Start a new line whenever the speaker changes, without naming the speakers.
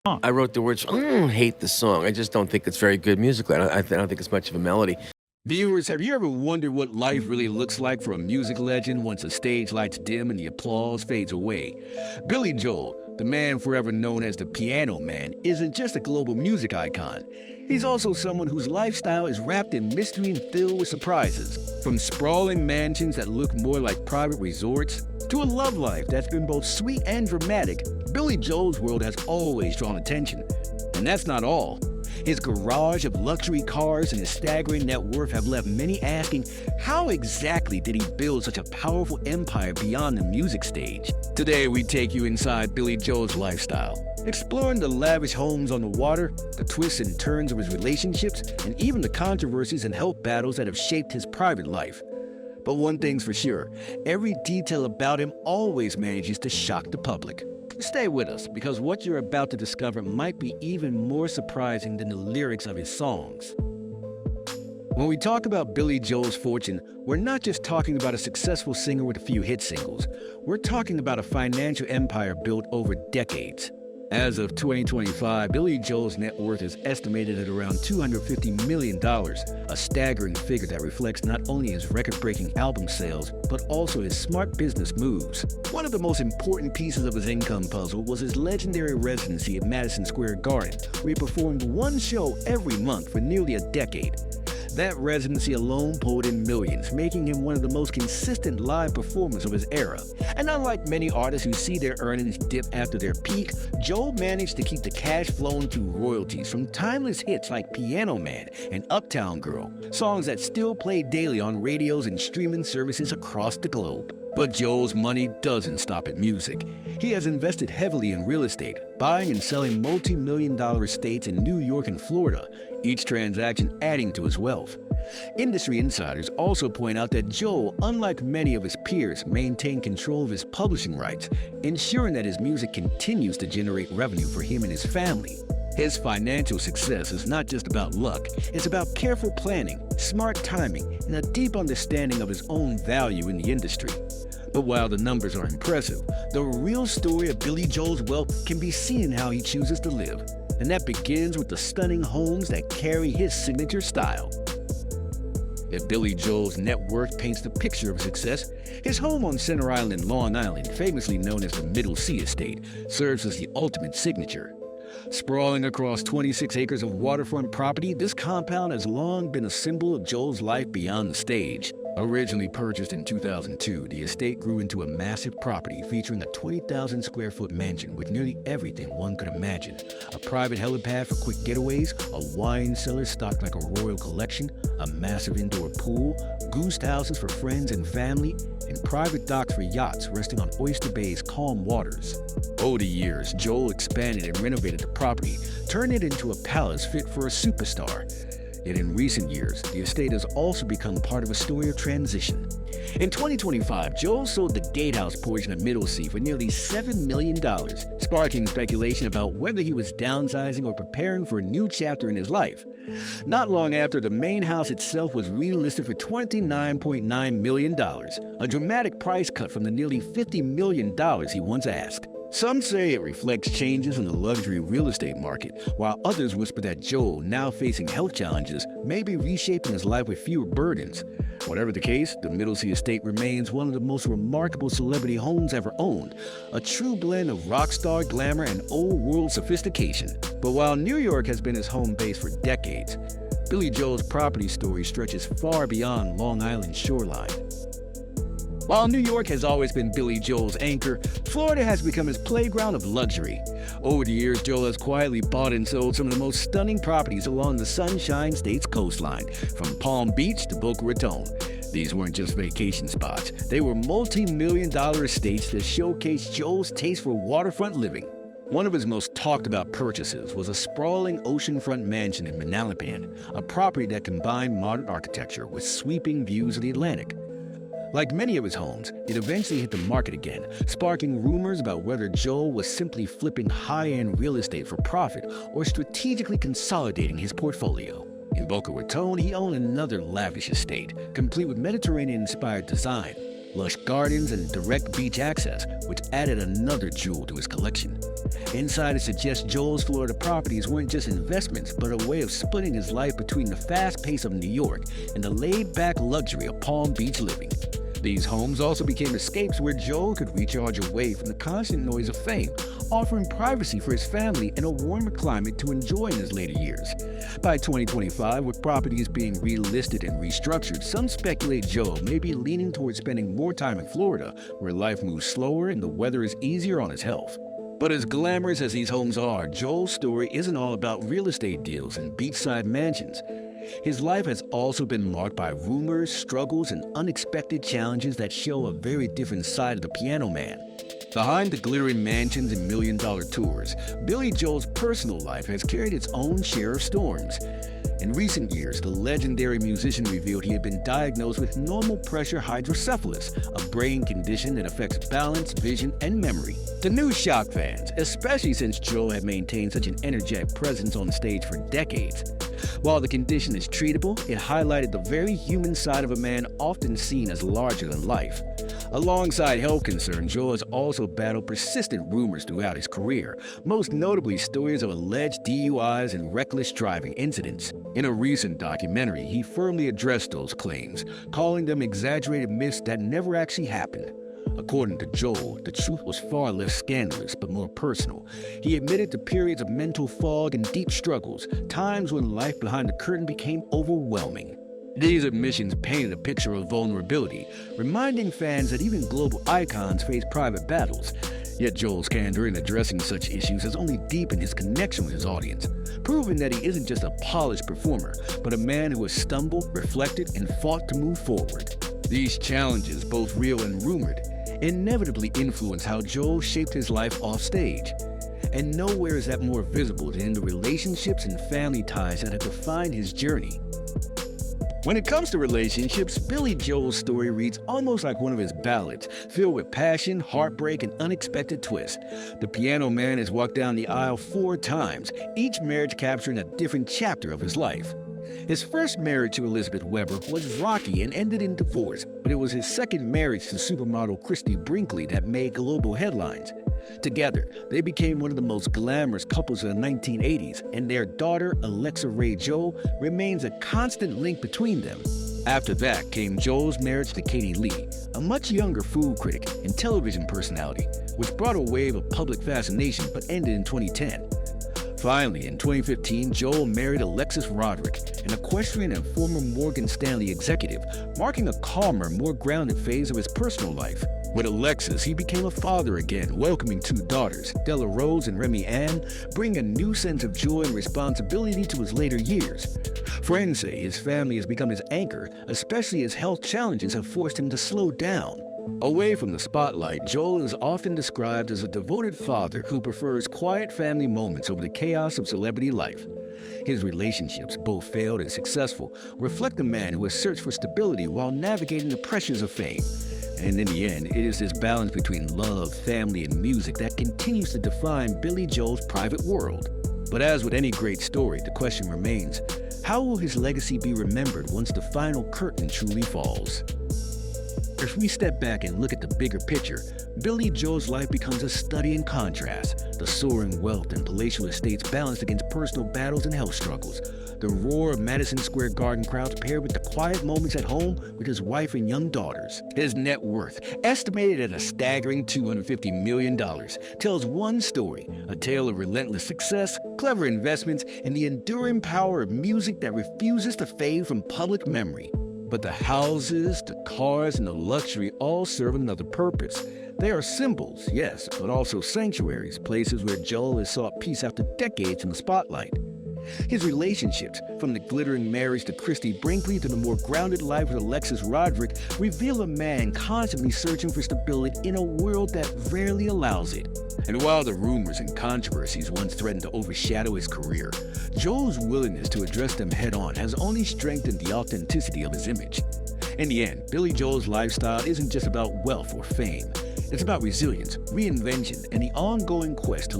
Huh.
I wrote the words. Hate the song. I just don't think it's very good musically. I don't think it's much of a melody.
Viewers, have you ever wondered what life really looks like for a music legend once the stage lights dim and the applause fades away? Billy Joel, the man forever known as the Piano Man, isn't just a global music icon. He's also someone whose lifestyle is wrapped in mystery and filled with surprises. From sprawling mansions that look more like private resorts, to a love life that's been both sweet and dramatic, Billy Joel's world has always drawn attention. And that's not all. His garage of luxury cars and his staggering net worth have left many asking, how exactly did he build such a powerful empire beyond the music stage? Today we take you inside Billy Joel's lifestyle, exploring the lavish homes on the water, the twists and turns of his relationships, and even the controversies and health battles that have shaped his private life. But one thing's for sure, every detail about him always manages to shock the public. Stay with us, because what you're about to discover might be even more surprising than the lyrics of his songs. When we talk about Billy Joel's fortune, we're not just talking about a successful singer with a few hit singles. We're talking about a financial empire built over decades. As of 2025, Billy Joel's net worth is estimated at around $250 million, a staggering figure that reflects not only his record-breaking album sales, but also his smart business moves. One of the most important pieces of his income puzzle was his legendary residency at Madison Square Garden, where he performed one show every month for nearly a decade. That residency alone pulled in millions, making him one of the most consistent live performers of his era. And unlike many artists who see their earnings dip after their peak, Joel managed to keep the cash flowing through royalties from timeless hits like Piano Man and Uptown Girl, songs that still play daily on radios and streaming services across the globe. But Joel's money doesn't stop at music. He has invested heavily in real estate, buying and selling multi-million-dollar estates in New York and Florida, each transaction adding to his wealth. Industry insiders also point out that Joel, unlike many of his peers, maintained control of his publishing rights, ensuring that his music continues to generate revenue for him and his family. His financial success is not just about luck, it's about careful planning, smart timing, and a deep understanding of his own value in the industry. But while the numbers are impressive, the real story of Billy Joel's wealth can be seen in how he chooses to live. And that begins with the stunning homes that carry his signature style. If Billy Joel's net worth paints the picture of success, his home on Center Island, Long Island, famously known as the Middlesea estate, serves as the ultimate signature. Sprawling across 26 acres of waterfront property, this compound has long been a symbol of Joel's life beyond the stage. Originally purchased in 2002, the estate grew into a massive property featuring a 20,000 square foot mansion with nearly everything one could imagine. A private helipad for quick getaways, a wine cellar stocked like a royal collection, a massive indoor pool, goose houses for friends and family, and private docks for yachts resting on Oyster Bay's calm waters. Over the years, Joel expanded and renovated the property, turning it into a palace fit for a superstar. Yet in recent years, the estate has also become part of a story of transition. In 2025, Joel sold the gatehouse portion of Middlesea for nearly $7 million, sparking speculation about whether he was downsizing or preparing for a new chapter in his life. Not long after, the main house itself was relisted for $29.9 million, a dramatic price cut from the nearly $50 million he once asked. Some say it reflects changes in the luxury real estate market, while others whisper that Joel, now facing health challenges, may be reshaping his life with fewer burdens. Whatever the case, the Middlesea estate remains one of the most remarkable celebrity homes ever owned, a true blend of rock star glamour and old-world sophistication. But while New York has been his home base for decades, Billy Joel's property story stretches far beyond Long Island's shoreline. While New York has always been Billy Joel's anchor, Florida has become his playground of luxury. Over the years, Joel has quietly bought and sold some of the most stunning properties along the Sunshine State's coastline, from Palm Beach to Boca Raton. These weren't just vacation spots. They were multi-million-dollar estates that showcased Joel's taste for waterfront living. One of his most talked-about purchases was a sprawling oceanfront mansion in Manalapan, a property that combined modern architecture with sweeping views of the Atlantic. Like many of his homes, it eventually hit the market again, sparking rumors about whether Joel was simply flipping high-end real estate for profit or strategically consolidating his portfolio. In Boca Raton, he owned another lavish estate, complete with Mediterranean-inspired design. lush gardens, and direct beach access, which added another jewel to his collection. Insiders suggest Joel's Florida properties weren't just investments, but a way of splitting his life between the fast pace of New York and the laid-back luxury of Palm Beach living. These homes also became escapes where Joel could recharge away from the constant noise of fame, offering privacy for his family and a warmer climate to enjoy in his later years. By 2025, with properties being relisted and restructured, some speculate Joel may be leaning towards spending more time in Florida, where life moves slower and the weather is easier on his health. But as glamorous as these homes are, Joel's story isn't all about real estate deals and beachside mansions. His life has also been marked by rumors, struggles, and unexpected challenges that show a very different side of the piano man. Behind the glittering mansions and million-dollar tours, Billy Joel's personal life has carried its own share of storms. In recent years, the legendary musician revealed he had been diagnosed with normal pressure hydrocephalus, a brain condition that affects balance, vision, and memory. The news shocked fans, especially since Joel had maintained such an energetic presence on stage for decades. While the condition is treatable, it highlighted the very human side of a man often seen as larger than life. Alongside health concerns, Joel has also battled persistent rumors throughout his career, most notably stories of alleged DUIs and reckless driving incidents. In a recent documentary, he firmly addressed those claims, calling them exaggerated myths that never actually happened. According to Joel, the truth was far less scandalous but more personal. He admitted to periods of mental fog and deep struggles, times when life behind the curtain became overwhelming. These admissions painted a picture of vulnerability, reminding fans that even global icons face private battles. Yet Joel's candor in addressing such issues has only deepened his connection with his audience, proving that he isn't just a polished performer, but a man who has stumbled, reflected, and fought to move forward. These challenges, both real and rumored, inevitably influence how Joel shaped his life off stage. And nowhere is that more visible than in the relationships and family ties that have defined his journey. When it comes to relationships, Billy Joel's story reads almost like one of his ballads, filled with passion, heartbreak, and unexpected twists. The piano man has walked down the aisle 4 times, each marriage capturing a different chapter of his life. His first marriage to Elizabeth Weber was rocky and ended in divorce, but it was his second marriage to supermodel Christie Brinkley that made global headlines. Together, they became one of the most glamorous couples of the 1980s, and their daughter, Alexa Ray Joel, remains a constant link between them. After that came Joel's marriage to Katie Lee, a much younger food critic and television personality, which brought a wave of public fascination but ended in 2010. Finally, in 2015, Joel married Alexis Roderick, an equestrian and former Morgan Stanley executive, marking a calmer, more grounded phase of his personal life. With Alexis, he became a father again, welcoming 2 daughters, Della Rose and Remy Ann, bringing a new sense of joy and responsibility to his later years. Friends say his family has become his anchor, especially as health challenges have forced him to slow down. Away from the spotlight, Joel is often described as a devoted father who prefers quiet family moments over the chaos of celebrity life. His relationships, both failed and successful, reflect a man who has searched for stability while navigating the pressures of fame. And in the end, it is this balance between love, family, and music that continues to define Billy Joel's private world. But as with any great story, the question remains, how will his legacy be remembered once the final curtain truly falls? If we step back and look at the bigger picture, Billy Joel's life becomes a study in contrast. The soaring wealth and palatial estates balanced against personal battles and health struggles. The roar of Madison Square Garden crowds paired with the quiet moments at home with his wife and young daughters. His net worth, estimated at a staggering $250 million, tells one story, a tale of relentless success, clever investments, and the enduring power of music that refuses to fade from public memory. But the houses, the cars, and the luxury all serve another purpose. They are symbols, yes, but also sanctuaries, places where Joel has sought peace after decades in the spotlight. His relationships, from the glittering marriage to Christie Brinkley to the more grounded life with Alexis Roderick, reveal a man constantly searching for stability in a world that rarely allows it. And while the rumors and controversies once threatened to overshadow his career, Joel's willingness to address them head-on has only strengthened the authenticity of his image. In the end, Billy Joel's lifestyle isn't just about wealth or fame. It's about resilience, reinvention, and the ongoing quest to